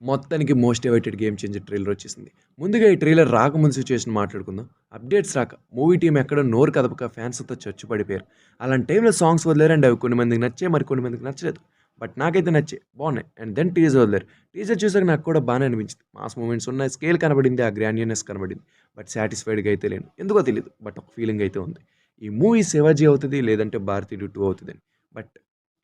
మొత్తానికి most awaited game changer trailer వచ్చేసింది. ముందుగా ఈ ట్రైలర్ రాకముందు సిట్యుయేషన్ మాట్లాడుకుందాం. అప్డేట్స్ రాక, మూవీ టీమ్ ఎక్కడో నోరు కదపక ఫ్యాన్స్‌తో చచ్చు పడిపోయారు. అలాంటి టైంలో సాంగ్స్ వదిలారు అండ్ అవి కొన్ని మందికి నచ్చాయి, మరి కొన్ని మందికి నచ్చలేదు. బట్ నాకైతే నచ్చాయి. బావున్నాయి. అండ్ దెన్ టీజర్ వదిలారు. టీజర్ చూసాక నాకు కూడా బానే అనిపించింది. మాస్ మూవ్‌మెంట్స్ ఉన్నాయి, స్కేల్ కనబడింది, ఆ గ్రాండియర్‌నెస్ కనబడింది. బట్ సాటిస్ఫైడ్‌గా అయితే లేను. ఎందుకో తెలీదు. బట్ ఒక ఫీలింగ్ అయితే ఉంది. ఈ మూవీ శివాజీ అవుతది, లేదంటే భారతీయుడు 2 అవుతదని. బట్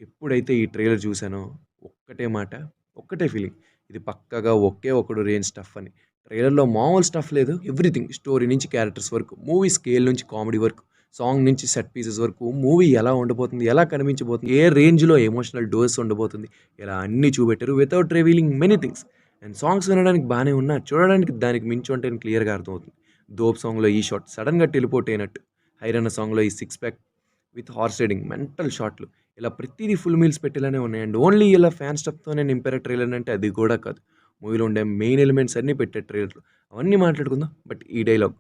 ఎప్పుడైతే ఈ ట్రైలర్ చూసానో ఒక్కటే మాట, ఒక్కటే ఫీలింగ్. ఇది పక్కాగా ఒకే ఒకడు రేంజ్ స్టఫ్ అని. ట్రైలర్‌లో మామూలు స్టఫ్ లేదు. ఎవ్రీథింగ్ స్టోరీ నుంచి క్యారెక్టర్స్ వరకు, మూవీ స్కేల్ నుంచి కామెడీ వరకు, సాంగ్ నుంచి సెట్ పీసెస్ వరకు, మూవీ ఎలా ఉండబోతుంది, ఎలా కనిపించబోతుంది, ఏ రేంజ్‌లో ఎమోషనల్ డోస్ ఉండబోతుంది, ఇలా అన్నీ చూపెట్టారు without revealing many things. And songs వినడానికి బానే ఉన్నా, చూడడానికి దానికి మించి ఉంటాయని క్లియర్‌గా అర్థమవుతుంది. 'దోప్' సాంగ్‌లో ఈ షాట్ సడెన్‌గా టెలిపోర్ట్ అయినట్టు, 'హైరన్న' సాంగ్‌లో ఈ six pack with horse riding mental షాట్లు, ఇలా ప్రతీది ఫుల్ మీల్స్ పెట్టేలానే ఉన్నాయి. అండ్ ఓన్లీ ఇలా ఫ్యాన్ స్టఫ్‌తోనే నింపారా ట్రైలర్ అంటే అది కూడా కాదు. మూవీలో ఉండే మెయిన్ ఎలిమెంట్స్ అన్నీ పెట్టారు ట్రైలర్‌లో. అవన్నీ మాట్లాడుకుందాం. బట్ ఈ డైలాగ్,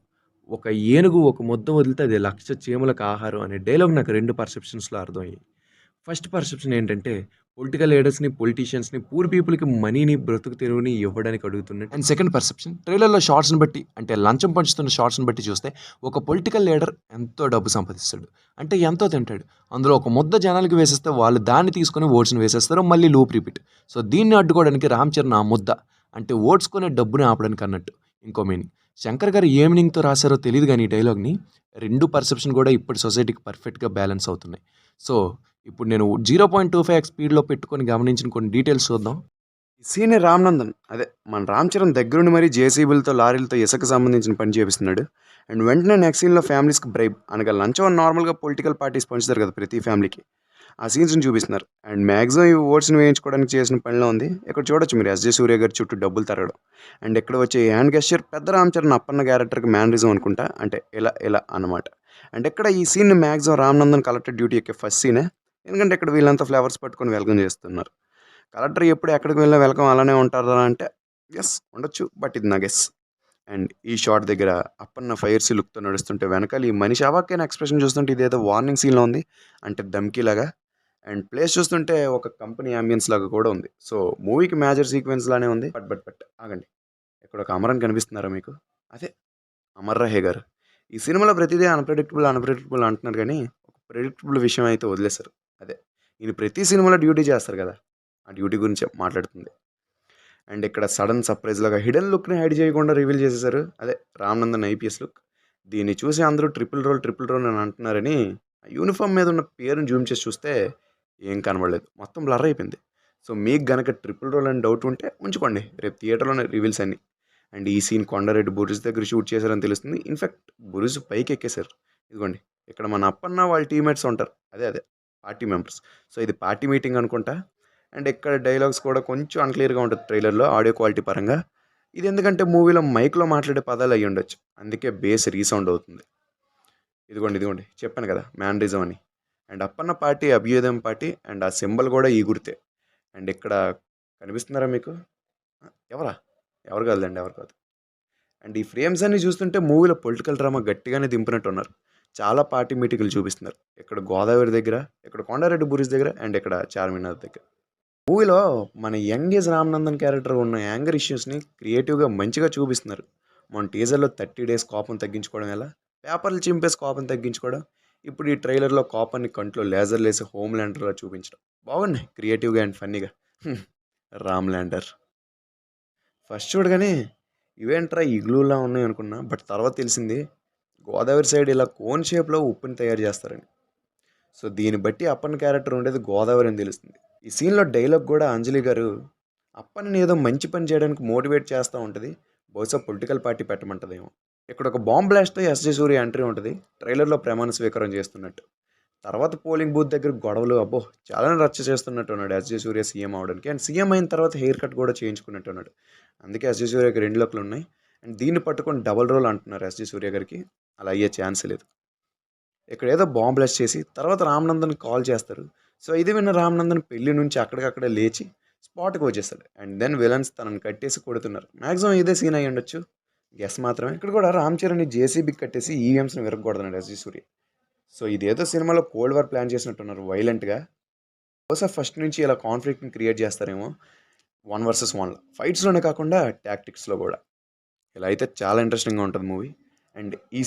"ఒక ఏనుగు ఒక ముద్ద వదిలితే అది 1,00,000 చీమలకు ఆహారం" అనే డైలాగ్ నాకు 2 పర్సెప్షన్స్‌లో అర్థమయ్యాయి. ఫస్ట్ పర్సెప్షన్ ఏంటంటే, పొలిటికల్ లీడర్స్‌ని, పొలిటీషియన్స్‌ని, పూర్ పీపుల్‌కి మనీని, బ్రతుకు తెరువుని ఇవ్వడానికి అడుగుతున్నట్టు. అండ్ సెకండ్ పర్సెప్షన్, ట్రైలర్‌లో షార్ట్స్‌ని బట్టి, అంటే లంచం పంచుతున్న షార్ట్స్‌ని బట్టి చూస్తే, ఒక పొలిటికల్ లీడర్ ఎంతో డబ్బు సంపాదిస్తాడు. అంటే ఎంతో తింటాడు. అందులో ఒక ముద్ద జనాలకి వేసేస్తే వాళ్ళు దాన్ని తీసుకొని ఓట్స్‌ని వేసేస్తారు. మళ్ళీ లూప్ రిపీట్. సో దీన్ని అడ్డుకోవడానికి రామ్ చరణ్ ఆ ముద్ద, అంటే ఓట్స్ కొనే డబ్బుని ఆపడానికి అన్నట్టు. ఇంకో మీనింగ్. శంకర్ గారు ఏ మీనింగ్‌తో రాసారో తెలీదు గానీ ఈ డైలాగ్‌ని, 2 పర్సెప్షన్ కూడా ఇప్పటి సొసైటీకి పర్ఫెక్ట్‌గా బ్యాలెన్స్ అవుతున్నాయి. సో ఇప్పుడు నేను 0.25x స్పీడ్‌లో పెట్టుకొని గమనించిన కొన్ని డీటెయిల్స్ చూద్దాం. ఈ సీనే రామ్‌నందన్. అదే మన 'రామ్ చరణ్' దగ్గరుండి మరీ జేసీబీలతో, లారీలతో ఇసుక సంబంధించిన పని చేపిస్తున్నాడు. అండ్ వెంటనే నెక్స్ట్ సీన్‌లో ఫ్యామిలీస్‌కి బ్రైబ్ అనగా లంచం అని నార్మల్‌గా పొలిటికల్ పార్టీస్ పంచుతారు కదా ప్రతి ఫ్యామిలీకి. ఆ సీన్స్‌ని చూపిస్తున్నారు. అండ్ మాక్సిమం ఈ ఓట్స్‌ని వేయించుకోవడానికి చేసిన పనిలో ఉంది. ఇక్కడ చూడొచ్చు మీరు 'ఎస్‌జే సూర్య' గారి చుట్టూ డబ్బులు తరగడం. అండ్ ఇక్కడ వచ్చే హ్యాండ్ గెస్చర్ పెద్ద 'రామ్ చరణ్' అప్పన్న క్యారెక్టర్‌కి మేనరిజం అనుకుంటా. అంటే ఇలా ఇలా అన్నమాట. అండ్ ఇక్కడ ఈ సీన్‌ని మాక్సిమం రామ్‌నందన్ కలెక్టర్ డ్యూటీ ఎక్కే ఫస్ట్ సీనే. ఎందుకంటే ఇక్కడ వీళ్ళంతా ఫ్లవర్స్ పట్టుకొని వెల్కమ్ చేస్తున్నారు. కలెక్టర్ ఎప్పుడు ఎక్కడికి వెళ్ళినా వెల్కమ్ అలానే ఉంటారా అంటే యెస్ ఉండొచ్చు. బట్ ఇది నా గెస్. అండ్ ఈ షాట్ దగ్గర అప్పన్న ఫైర్సీ లుక్‌తో నడుస్తుంటే వెనకాల ఈ మనిషి అవాక్కైన ఎక్స్‌ప్రెషన్ చూస్తుంటే ఇదేదో వార్నింగ్ సీన్‌లో ఉంది. అంటే ధమ్కీలాగా. అండ్ ప్లేస్ చూస్తుంటే ఒక కంపెనీ యాంబియన్స్ లాగా కూడా ఉంది. సో మూవీకి మేజర్ సీక్వెన్స్ లానే ఉంది. బట్ ఆగండి. ఇక్కడ ఒక అమరన్ కనిపిస్తున్నారా మీకు? అదే అమర్ రహే గారు. ఈ సినిమాలో ప్రతిదీ అన్‌ప్రెడిక్టబుల్ అంటున్నారు గానీ, ఒక ప్రెడిక్టబుల్ విషయం అయితే వదిలేసారు. అదే ఈయన ప్రతి సినిమాలో డ్యూటీ చేస్తారు కదా! ఆ డ్యూటీ గురించే మాట్లాడుతుంది. అండ్ ఇక్కడ సడన్ సర్ప్రైజ్‌లాగా హిడెన్ లుక్‌ని హైడ్ చేయకుండా రివీల్ చేసేసారు. అదే 'రామ్‌నందన్' ఐపీఎస్ లుక్. దీన్ని చూసి అందరూ ట్రిపుల్ రోల్ అని అంటున్నారని, ఆ యూనిఫార్మ్ మీద ఉన్న పేరుని జూమ్ చేసి చూస్తే ఏం కనబడలేదు. మొత్తం బ్లర్ అయిపోయింది. సో మీకు గనక ట్రిపుల్ రోల్ అని డౌట్ ఉంటే ఉంచుకోండి. రేపు థియేటర్‌లోనే రివీల్స్ అన్నీ. అండ్ ఈ సీన్ కొండారెడ్డి బురుజు దగ్గర షూట్ చేశారని తెలుస్తుంది. ఇన్‌ఫాక్ట్ బురుజు పైకెక్కేసారు. ఇదిగోండి. ఇక్కడ మన అప్పన్న వాళ్ళ టీమ్‌మేట్స్ ఉంటారు. అదే పార్టీ మెంబర్స్. సో ఇది పార్టీ మీటింగ్ అనుకుంటా. అండ్ ఇక్కడ డైలాగ్స్ కూడా కొంచెం అన్‌క్లియర్‌గా ఉంటది ట్రైలర్‌లో ఆడియో క్వాలిటీ పరంగా. ఇది ఎందుకంటే మూవీలో మైక్‌లో మాట్లాడే పదాలు అయ్యుండొచ్చు. అందుకే బేస్ రీసౌండ్ అవుతుంది. ఇదిగోండి చెప్పాను కదా! మేనరిజం అని. And Appanna party Abhyudayam party and ఆ సింబల్ కూడా ఈ గుర్తే. అండ్ ఇక్కడ కనిపిస్తున్నారా మీకు? ఎవరా? ఎవరు కాదులెండి. ఎవరు కాదు. అండ్ ఈ ఫ్రేమ్స్ అన్నీ చూస్తుంటే మూవీలో పొలిటికల్ డ్రామా గట్టిగానే దింపినట్టున్నారు. చాలా పార్టీ మీటింగులు చూపిస్తున్నారు. ఇక్కడ గోదావరి దగ్గర, ఇక్కడ కొండారెడ్డి బురుజ్ దగ్గర అండ్ ఇక్కడ చార్మినార్ దగ్గర. మూవీలో మన యంగ్ ఏజ్ రామనందన్ క్యారెక్టర్ ఉన్న యాంగర్ ఇష్యూస్ని క్రియేటివ్గా మంచిగా చూపిస్తున్నారు. మన టీజర్లో 30 డేస్ కోపం తగ్గించుకోవడం ఎలా, పేపర్లు చింపేసి కోపం తగ్గించుకోవడం, ఇప్పుడు ఈ ట్రైలర్లో కోపాన్ని కంట్లో లేజర్ లేసి హోమ్ ల్యాండర్లో చూపించడం బాగున్నాయి క్రియేటివ్గా అండ్ ఫన్నీగా. రామ్ ల్యాండర్ ఫస్ట్ చూడగానే ఇవేంట్రా ఇగ్లూలా ఉన్నాయి అనుకున్నా. బట్ తర్వాత తెలిసింది గోదావరి సైడ్ ఇలా కోన్ షేప్లో ఉప్పుని తయారు చేస్తారని. సో దీన్ని బట్టి అప్పన్ క్యారెక్టర్ ఉండేది గోదావరి అని తెలుస్తుంది. ఈ సీన్‌లో డైలాగ్ గూడా అంజలి గారు అప్పన్ని ఏదో మంచి పని చేయడానికి మోటివేట్ చేస్తా ఉంటది. బహుశా పొలిటికల్ పార్టీ పెట్టమంటదేమో. ఇక్కడ ఒక బాంబ్ బ్లాస్ట్‌తో 'ఎస్‌జే సూర్య' ఎంట్రీ ఉంటది. ట్రైలర్‌లో ప్రమాణ స్వీకారం చేస్తున్నట్టు. తర్వాత పోలింగ్ బూత్ దగ్గర గొడవలు అబ్బో! చాలానే రచ్చ చేస్తున్నట్టున్నాడు 'ఎస్‌జే సూర్య' సీఎం అవ్వడానికి. అండ్ సీఎం అయిన తర్వాత హెయిర్ కట్ కూడా చేయించుకున్నట్టున్నాడు. అందుకే 'ఎస్‌జే సూర్యకి' 2 లుక్‌లున్నాయి. అండ్ దీన్ని పట్టుకొని డబుల్ రోల్ అంటున్నారు 'ఎస్‌జే సూర్య' గారికి. అలా అయ్యే ఛాన్సే లేదు. ఇక్కడ ఏదో బాంబ్ బ్లాస్ట్ చేసి తర్వాత రామనందన్ కాల్ చేస్తారు. సో ఇది విన్న రామనందన్ పెళ్లి నుంచి అక్కడికక్కడే లేచి స్పాట్‌కి వచ్చేస్తాడు. అండ్ దెన్ విలన్స్ తనని కట్టేసి కొడుతున్నారు. మాక్సిమం ఇదే సీన్ అయ్యి ఉండొచ్చు. గెస్ మాత్రమే. ఇక్కడ కూడా రామ్ చరణ్‌ని జేసీబీకి కట్టేసి ఈవీఎంస్‌ని విరగ్గొడుతున్నాడు ఎస్‌జే సూర్య. సో ఇదేదో సినిమాలో కోల్డ్ వార్ ప్లాన్ చేసినట్టున్నారు వైలెంట్‌గా. బహుశా ఫస్ట్ నుంచి ఇలా కాన్ఫ్లిక్ట్‌ని క్రియేట్ చేస్తారేమో. 1 వర్సెస్ 1లో ఫైట్స్లోనే కాకుండా టాక్టిక్స్లో కూడా. ఇలా అయితే చాలా ఇంట్రెస్టింగ్గా ఉంటుంది మూవీ. అండ్ ఈ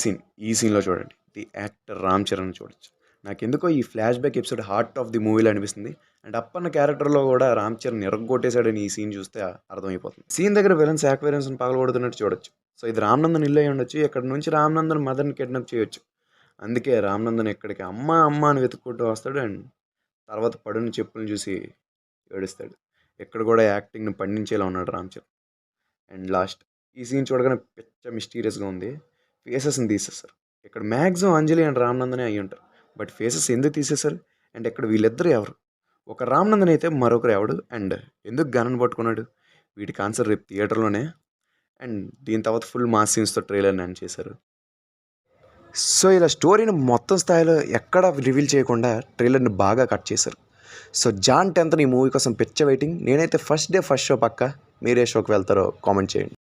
సీన్లో చూడండి, ది యాక్టర్ రామ్ చరణ్ చూడొచ్చు. నాకెందుకో ఈ flash back episode heart of the మూవీలో అనిపిస్తుంది. అండ్ అప్పన్న క్యారెక్టర్లో కూడా రామ్ చరణ్ ఎరగొట్టేశాడని ఈ సీన్ చూస్తే అర్థమైపోతుంది. సీన్ దగ్గర విలన్స్ యాక్వేరియన్స్ని పగలగొడుతున్నట్టు చూడొచ్చు. సో ఇది రామ్నందన్ ఇల్లు అయి ఉండొచ్చు. ఇక్కడ నుంచి రామ్నందన్ మదర్ని కిడ్నాప్ చేయొచ్చు. అందుకే రామ్నందన్ ఇక్కడికి అమ్మ అమ్మ అని వెతుక్కుంటూ వస్తాడు. అండ్ తర్వాత పడున్న చెప్పులను చూసి ఏడుస్తాడు. ఇక్కడ కూడా యాక్టింగ్ని పండించేలా ఉన్నాడు రామ్ చరణ్. అండ్ లాస్ట్ ఈ సీన్ చూడగానే పిచ్చ మిస్టీరియస్గా ఉంది. ఫేసెస్ని తీసేస్తారు. ఇక్కడ మ్యాక్సిమం అంజలి అండ్ రామ్నందనే అయ్యి ఉంటారు. బట్ ఫేసెస్ ఎందుకు తీసేశారు? అండ్ ఇక్కడ వీళ్ళిద్దరు ఎవరు? ఒక రామ్నందన్ అయితే మరొకరు ఎవడు? అండ్ ఎందుకు గనని పట్టుకున్నాడు? వీటికి ఆన్సర్ రేపు థియేటర్లోనే. అండ్ దీని తర్వాత ఫుల్ మాస్ సీన్స్తో ట్రైలర్ని ఎండ్ చేశారు. సో ఇలా స్టోరీని మొత్తం స్థాయిలో ఎక్కడా రివీల్ చేయకుండా ట్రైలర్ని బాగా కట్ చేశారు. సో జాన్ 10th ఈ మూవీ కోసం పిచ్చ వెయిటింగ్. నేనైతే ఫస్ట్ డే ఫస్ట్ షో పక్కా. మీరే షోకి వెళ్తారో కామెంట్ చేయండి.